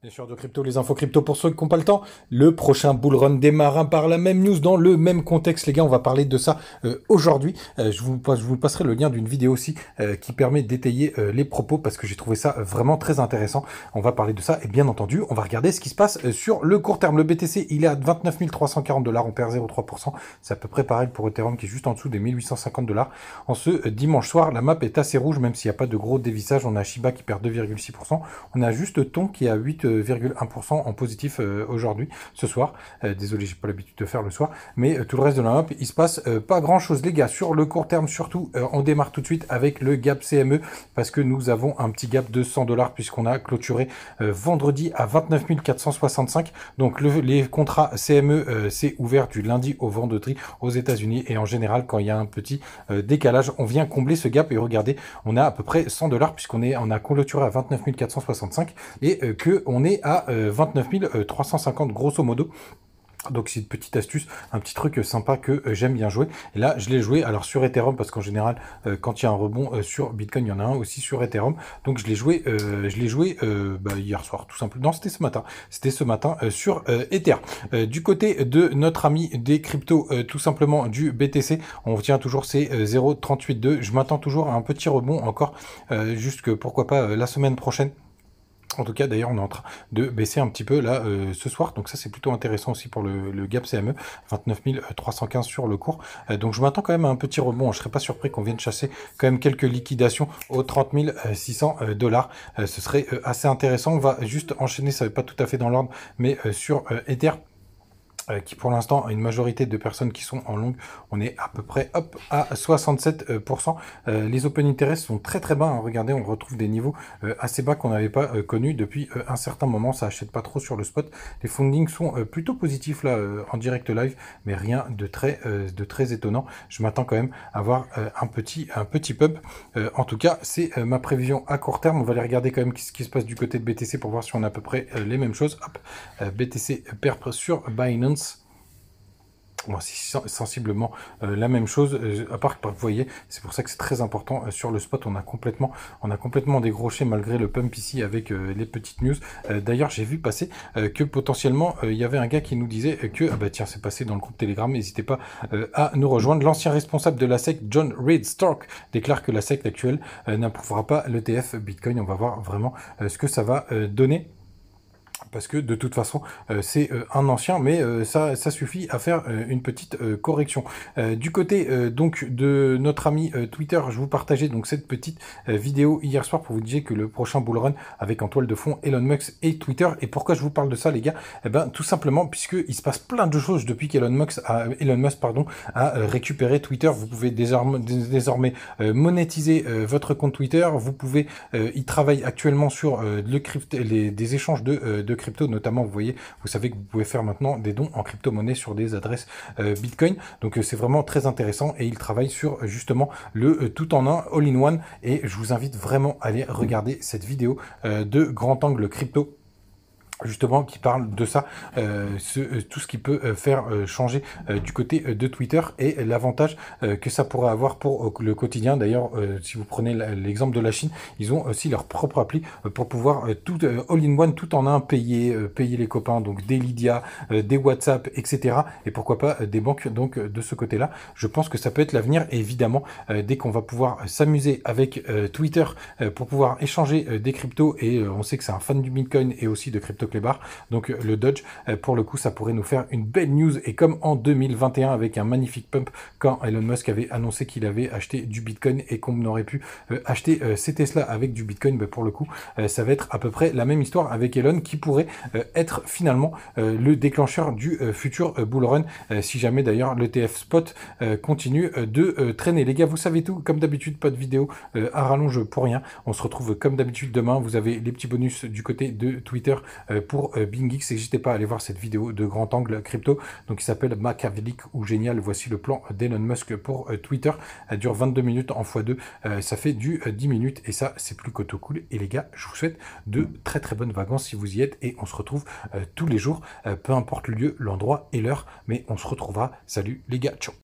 Bien sûr, de crypto, les infos crypto pour ceux qui n'ont pas le temps. Le prochain bull run démarre par la même news dans le même contexte. Les gars, on va parler de ça aujourd'hui. Je vous passerai le lien d'une vidéo aussi qui permet d'étayer les propos parce que j'ai trouvé ça vraiment très intéressant. On va parler de ça et bien entendu, on va regarder ce qui se passe sur le court terme. Le BTC, il est à 29 340 $, on perd 0,3%. C'est à peu près pareil pour Ethereum qui est juste en dessous des 1850 $. En ce dimanche soir, la map est assez rouge, même s'il n'y a pas de gros dévissage. On a Shiba qui perd 2,6%. On a juste Ton qui a 8,1% en positif aujourd'hui, ce soir. Désolé, j'ai pas l'habitude de faire le soir, mais tout le reste de la map, il se passe pas grand chose, les gars. Sur le court terme, surtout, on démarre tout de suite avec le gap CME parce que nous avons un petit gap de 100 $ puisqu'on a clôturé vendredi à 29 465. Donc les contrats CME, c'est ouvert du lundi au vendredi aux États-Unis et en général, quand il y a un petit décalage, on vient combler ce gap et regardez, on a à peu près 100 $ puisqu'on a clôturé à 29 465 et que on est à 29 350 grosso modo. Donc c'est une petite astuce, un petit truc sympa que j'aime bien jouer. Et là, je l'ai joué alors sur Ethereum parce qu'en général, quand il y a un rebond sur Bitcoin, il y en a un aussi sur Ethereum. Donc je l'ai joué, hier soir, tout simplement. Non, c'était ce matin. C'était ce matin sur Ether. Du côté de notre ami des cryptos, tout simplement du BTC, on tient toujours ces 0,382. Je m'attends toujours à un petit rebond encore, juste que pourquoi pas la semaine prochaine. En tout cas, d'ailleurs, on est en train de baisser un petit peu là ce soir. Donc ça, c'est plutôt intéressant aussi pour le gap CME. 29 315 sur le cours. Donc je m'attends quand même à un petit rebond. Je ne serais pas surpris qu'on vienne chasser quand même quelques liquidations aux 30 600 $. Ce serait assez intéressant. On va juste enchaîner, ça n'est pas tout à fait dans l'ordre, mais sur Ether. Qui pour l'instant a une majorité de personnes qui sont en longue, on est à peu près à 67%. Les open interest sont très très bas, hein. Regardez, on retrouve des niveaux assez bas qu'on n'avait pas connus depuis un certain moment, ça achète pas trop sur le spot. Les fundings sont plutôt positifs là en direct live, mais rien de très étonnant. Je m'attends quand même à avoir un petit pump. En tout cas, c'est ma prévision à court terme. On va aller regarder quand même ce qui se passe du côté de BTC pour voir si on a à peu près les mêmes choses. Hop, BTC perp sur Binance. Bon, c'est sensiblement la même chose, à part que vous voyez, c'est pour ça que c'est très important sur le spot. On a complètement dégroché malgré le pump ici avec les petites news. D'ailleurs, j'ai vu passer que potentiellement il y avait un gars qui nous disait que ah bah tiens, c'est passé dans le groupe Telegram. N'hésitez pas à nous rejoindre. L'ancien responsable de la SEC, John Reed Stark, déclare que la SEC actuelle n'approuvera pas l'ETF Bitcoin. On va voir vraiment ce que ça va donner. Parce que de toute façon, c'est un ancien, mais ça suffit à faire une petite correction. Du côté donc de notre ami Twitter, je vous partageais donc cette petite vidéo hier soir pour vous dire que le prochain bull run avec en toile de fond Elon Musk et Twitter. Et pourquoi je vous parle de ça, les gars? Eh ben tout simplement puisque il se passe plein de choses depuis qu'Elon Musk a récupéré Twitter. Vous pouvez désormais monétiser votre compte Twitter. Vous pouvez, il travaille actuellement sur des échanges de crypto, notamment, vous savez que vous pouvez faire maintenant des dons en crypto-monnaie sur des adresses Bitcoin. Donc c'est vraiment très intéressant et il travaille sur justement le tout en un all-in-one. Et je vous invite vraiment à aller regarder cette vidéo de Grand Angle Crypto, justement, qui parle de ça, tout ce qui peut faire changer du côté de Twitter et l'avantage que ça pourrait avoir pour le quotidien. D'ailleurs, si vous prenez l'exemple de la Chine, ils ont aussi leur propre appli pour pouvoir tout all-in-one, tout en un, payer les copains, donc des Lydia, des WhatsApp, etc. Et pourquoi pas des banques. Donc de ce côté-là, je pense que ça peut être l'avenir. Et évidemment, dès qu'on va pouvoir s'amuser avec Twitter pour pouvoir échanger des cryptos, et on sait que c'est un fan du Bitcoin et aussi de crypto Clébar, donc le Dodge, pour le coup ça pourrait nous faire une belle news. Et comme en 2021 avec un magnifique pump quand Elon Musk avait annoncé qu'il avait acheté du Bitcoin et qu'on aurait pu acheter ces Tesla avec du Bitcoin, pour le coup ça va être à peu près la même histoire avec Elon qui pourrait être finalement le déclencheur du futur bull run si jamais d'ailleurs l'ETF spot continue de traîner. Les gars, vous savez tout, comme d'habitude, pas de vidéo à rallonge pour rien. On se retrouve comme d'habitude demain. Vous avez les petits bonus du côté de Twitter pour BingX. N'hésitez pas à aller voir cette vidéo de Grand Angle Crypto, donc qui s'appelle Machiavélique ou Génial. Voici le plan d'Elon Musk pour Twitter. Elle dure 22 minutes en x2. Ça fait du 10 minutes et ça, c'est plus qu'auto cool. Et les gars, je vous souhaite de très très bonnes vacances si vous y êtes et on se retrouve tous les jours, peu importe le lieu, l'endroit et l'heure, mais on se retrouvera. Salut les gars, ciao.